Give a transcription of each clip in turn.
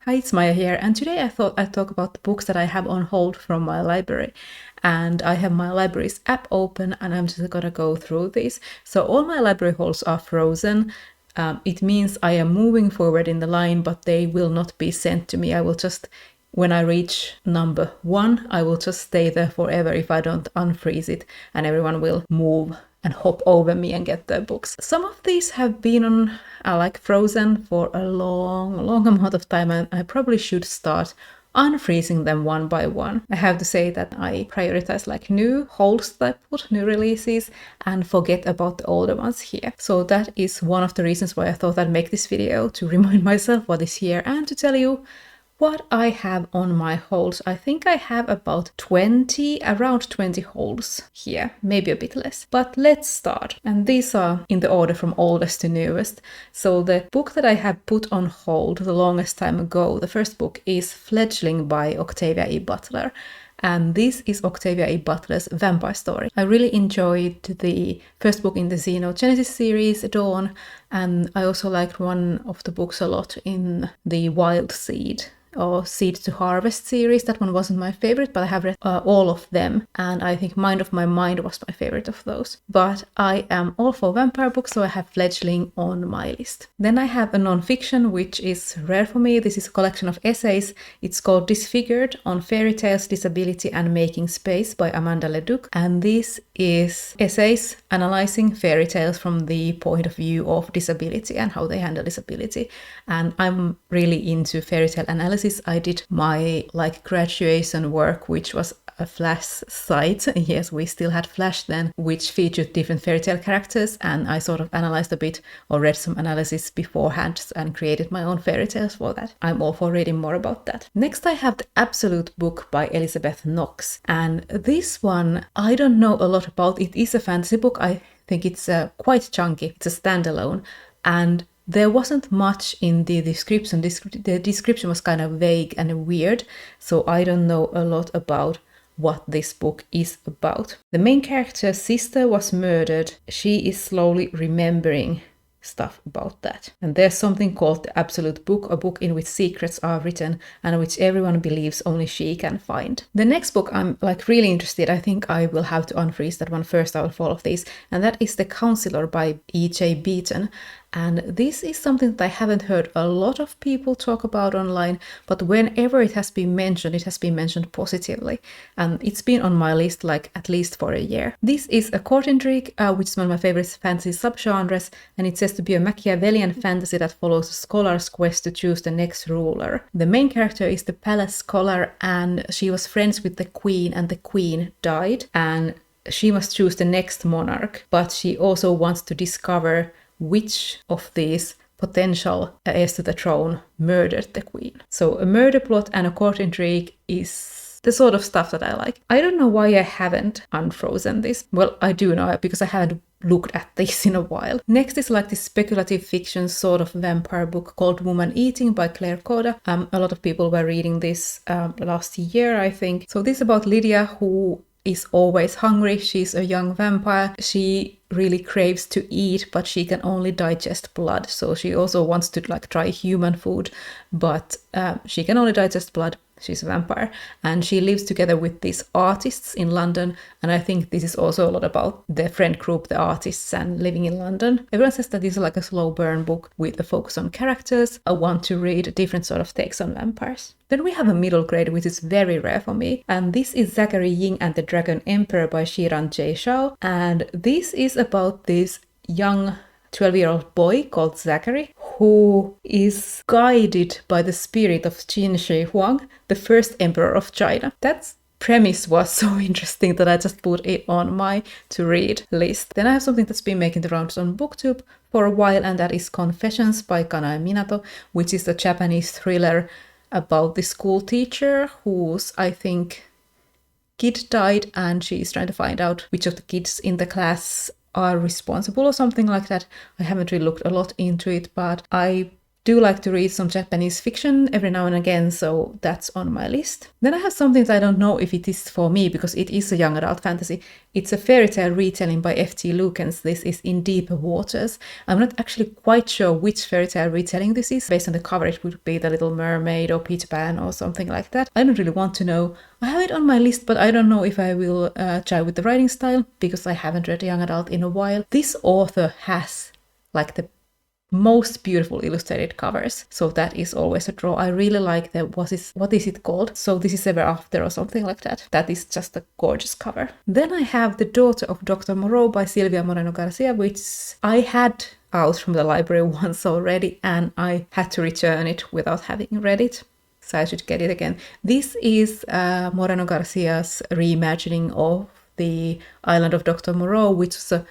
Hi, it's Maija here, and today I thought I'd talk about the books that I have on hold from my library. And I have my library's app open, and I'm just gonna go through these. So all my library holds are frozen. It means I am moving forward in the line, but they will not be sent to me. I will just, when I reach number 1, I will just stay there forever if I don't unfreeze it, and everyone will move and hop over me and get their books. Some of these have been on like frozen for a long amount of time, and I probably should start unfreezing them one by one. I have to say that I prioritize like new holds that I put, new releases, and forget about the older ones here. So that is one of the reasons why I thought I'd make this video, to remind myself what is here and to tell you what I have on my holds. I think I have about around 20 holds here, maybe a bit less. But let's start. And these are in the order from oldest to newest. So the book that I have put on hold the longest time ago, the first book is Fledgling by Octavia E. Butler. And this is Octavia E. Butler's vampire story. I really enjoyed the first book in the Xenogenesis series, Dawn, and I also liked one of the books a lot in the Wild Seed or Seed to Harvest series. That one wasn't my favorite, but I have read all of them, and I think Mind of My Mind was my favorite of those. But I am all for vampire books, so I have Fledgling on my list. Then I have a non-fiction, which is rare for me. This is a collection of essays. It's called Disfigured on Fairy Tales, Disability and Making Space by Amanda Leduc, and this is essays analyzing fairy tales from the point of view of disability and how they handle disability. And I'm really into fairy tale analysis. I did my graduation work, which was a Flash site. Yes, we still had Flash then, which featured different fairy tale characters, and I sort of analyzed a bit or read some analysis beforehand and created my own fairy tales for that. I'm all for reading more about that. Next, I have The Absolute Book by Elizabeth Knox, and this one I don't know a lot about. It is a fantasy book. I think it's quite chunky. It's a standalone, and there wasn't much in the description. The description was kind of vague and weird, so I don't know a lot about what this book is about. The main character's sister was murdered. She is slowly remembering stuff about that. And there's something called The Absolute Book, a book in which secrets are written and which everyone believes only she can find. The next book I'm really interested. I think I will have to unfreeze that one first out of all of these, and that is The Counselor by E.J. Beaton. And this is something that I haven't heard a lot of people talk about online, but whenever it has been mentioned positively. And it's been on my list at least for a year. This is a court intrigue, which is one of my favorite fantasy subgenres, and it says to be a Machiavellian fantasy that follows a scholar's quest to choose the next ruler. The main character is the palace scholar, and she was friends with the queen, and the queen died, and she must choose the next monarch, but she also wants to discover which of these potential heirs to the throne murdered the queen. So a murder plot and a court intrigue is the sort of stuff that I like. I don't know why I haven't unfrozen this. Well, I do know, because I haven't looked at this in a while. Next is this speculative fiction sort of vampire book called Woman Eating by Claire Coda. A lot of people were reading this last year, I think. So this is about Lydia, who is always hungry. She's a young vampire. She really craves to eat, but she can only digest blood. So she also wants to try human food, but she can only digest blood. She's a vampire, and she lives together with these artists in London, and I think this is also a lot about their friend group, the artists, and living in London. Everyone says that this is a slow burn book with a focus on characters. I want to read different sort of takes on vampires. Then we have a middle grade, which is very rare for me, and this is Zachary Ying and the Dragon Emperor by Shiran J. Shao, and this is about this young 12-year-old boy called Zachary, who is guided by the spirit of Qin Shi Huang, the first emperor of China. That premise was so interesting that I just put it on my to-read list. Then I have something that's been making the rounds on BookTube for a while, and that is Confessions by Kanae Minato, which is a Japanese thriller about the school teacher whose, I think, kid died, and she is trying to find out which of the kids in the class are responsible or something like that. I haven't really looked a lot into it, but I do like to read some Japanese fiction every now and again, so that's on my list. Then I have something that I don't know if it is for me, because it is a young adult fantasy. It's a fairy tale retelling by F.T. Lukens. This is In Deeper Waters. I'm not actually quite sure which fairy tale retelling this is. Based on the cover, it would be The Little Mermaid or Peter Pan or something like that. I don't really want to know. I have it on my list, but I don't know if I will try with the writing style, because I haven't read a young adult in a while. This author has like the most beautiful illustrated covers, so that is always a draw. I really like the what is it called? So This Is Ever After or something like that. That is just a gorgeous cover. Then I have The Daughter of Dr. Moreau by Silvia Moreno Garcia, which I had out from the library once already, and I had to return it without having read it. So I should get it again. This is Moreno Garcia's reimagining of The Island of Dr. Moreau, which was a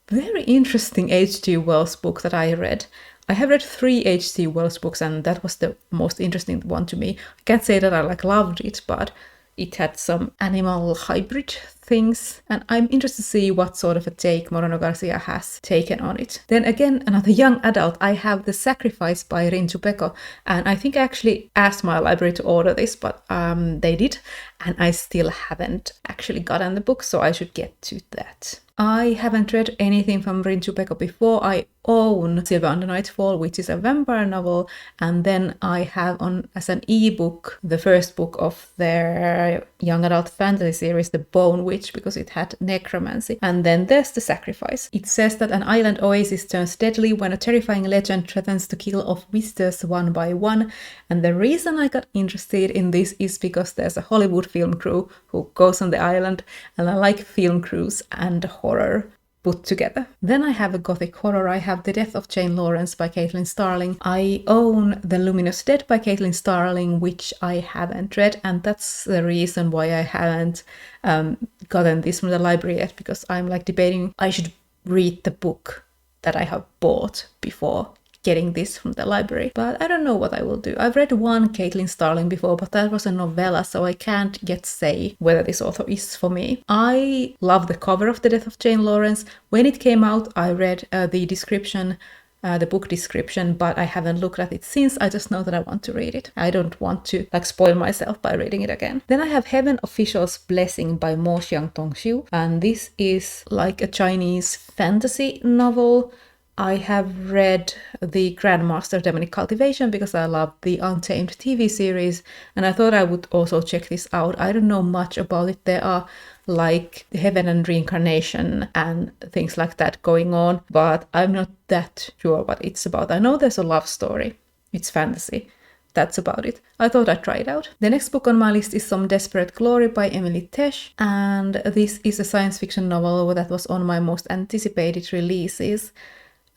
very interesting H.G. Wells book that I read. I have read 3 H.G. Wells books, and that was the most interesting one to me. I can't say that I loved it, but it had some animal hybrid things, and I'm interested to see what sort of a take Moreno Garcia has taken on it. Then again, another young adult, I have The Sacrifice by Rin Chupeco, and I think I actually asked my library to order this, but they did, and I still haven't actually gotten the book, so I should get to that. I haven't read anything from Rin Chupeco before. I own Silver Under Nightfall, which is a vampire novel, and then I have on as an ebook the first book of their young adult fantasy series, The Bone Witch, because it had necromancy. And then there's The Sacrifice. It says that an island oasis turns deadly when a terrifying legend threatens to kill off visitors one by one. And the reason I got interested in this is because there's a Hollywood film crew who goes on the island, and I like film crews and horror put together. Then I have a gothic horror. I have The Death of Jane Lawrence by Caitlin Starling. I own The Luminous Dead by Caitlin Starling, which I haven't read, and that's the reason why I haven't gotten this from the library yet, because I'm like debating I should read the book that I have bought before getting this from the library, but I don't know what I will do. I've read one Caitlin Starling before, but that was a novella, so I can't yet say whether this author is for me. I love the cover of The Death of Jane Lawrence. When it came out, I read the description, the book description, but I haven't looked at it since. I just know that I want to read it. I don't want to spoil myself by reading it again. Then I have Heaven Official's Blessing by Mo Xiang Tongxiu, and this is like a Chinese fantasy novel. I have read the Grandmaster Demonic Cultivation because I love the Untamed TV series, and I thought I would also check this out. I don't know much about it. There are like heaven and reincarnation and things like that going on, but I'm not that sure what it's about. I know there's a love story. It's fantasy. That's about it. I thought I'd try it out. The next book on my list is Some Desperate Glory by Emily Tesh, and this is a science fiction novel that was on my most anticipated releases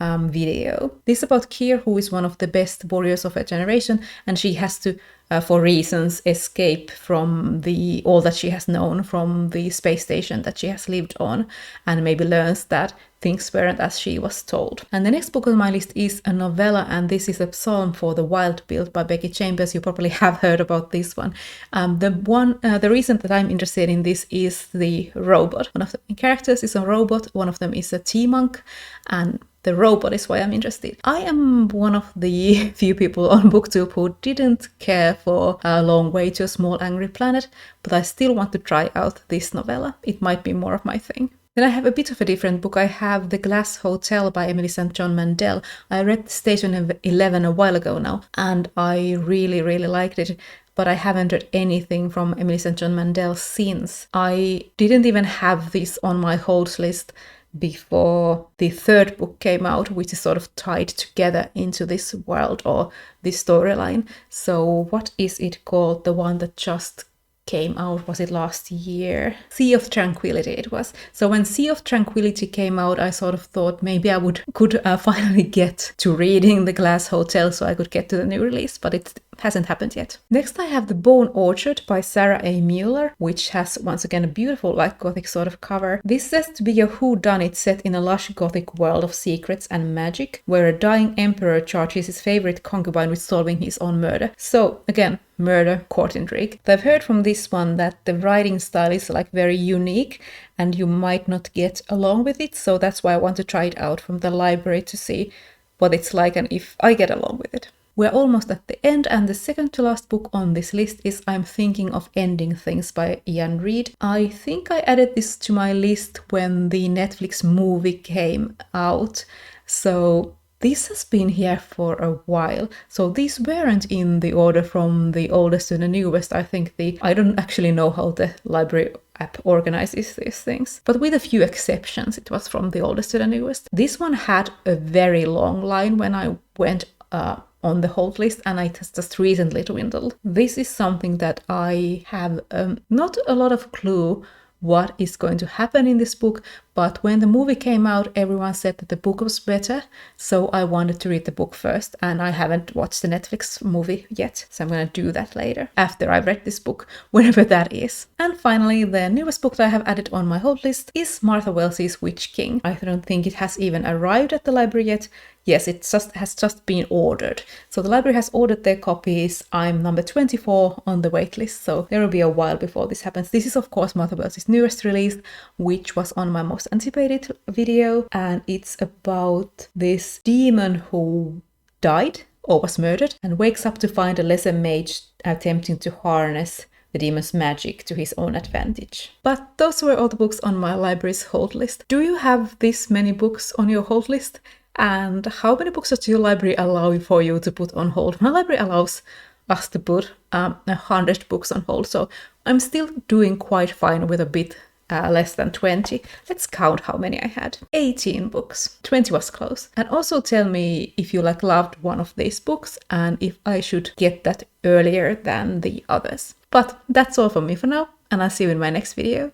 video. This is about Kier, who is one of the best warriors of her generation, and she has to, for reasons, escape from all that she has known from the space station that she has lived on, and maybe learns that things weren't as she was told. And the next book on my list is a novella, and this is a Psalm for the Wild Build by Becky Chambers. You probably have heard about this one. The reason that I'm interested in this is the robot. One of the main characters is a robot, one of them is a tea monk, and the robot is why I'm interested. I am one of the few people on BookTube who didn't care for A Long Way to a Small Angry Planet, but I still want to try out this novella. It might be more of my thing. Then I have a bit of a different book. I have The Glass Hotel by Emily St. John Mandel. I read Station 11 a while ago now, and I really, really liked it. But I haven't read anything from Emily St. John Mandel since. I didn't even have this on my holds list before the third book came out, which is sort of tied together into this world or this storyline. So what is it called? The one that just came out, was it last year? Sea of Tranquility it was. So when Sea of Tranquility came out, I sort of thought maybe I could finally get to reading The Glass Hotel so I could get to the new release, but it hasn't happened yet. Next I have The Bone Orchard by Sarah A. Mueller, which has once again a beautiful like gothic sort of cover. This says to be a whodunit set in a lush gothic world of secrets and magic, where a dying emperor charges his favorite concubine with solving his own murder. So again, murder, court intrigue. I've heard from this one that the writing style is like very unique and you might not get along with it, so that's why I want to try it out from the library to see what it's like and if I get along with it. We're almost at the end, and the second to last book on this list is I'm Thinking of Ending Things by Ian Reid. I think I added this to my list when the Netflix movie came out, so this has been here for a while. So these weren't in the order from the oldest to the newest. I think I don't actually know how the library app organizes these things, but with a few exceptions, it was from the oldest to the newest. This one had a very long line when I went on the hold list, and it has just recently dwindled. This is something that I have not a lot of clue what is going to happen in this book, but when the movie came out, everyone said that the book was better, so I wanted to read the book first, and I haven't watched the Netflix movie yet, so I'm going to do that later, after I've read this book, whenever that is. And finally, the newest book that I have added on my hold list is Martha Wells' Witch King. I don't think it has even arrived at the library yet. Yes, it has just been ordered. So the library has ordered their copies. I'm number 24 on the waitlist, so there will be a while before this happens. This is, of course, Martha Wells' newest release, which was on my most anticipated video, and it's about this demon who died or was murdered and wakes up to find a lesser mage attempting to harness the demon's magic to his own advantage. But those were all the books on my library's hold list. Do you have this many books on your hold list? And how many books does your library allow for you to put on hold? My library allows us to put 100 books on hold, so I'm still doing quite fine with a bit less than 20. Let's count how many I had. 18 books. 20 was close. And also tell me if you loved one of these books and if I should get that earlier than the others. But that's all from me for now, and I'll see you in my next video.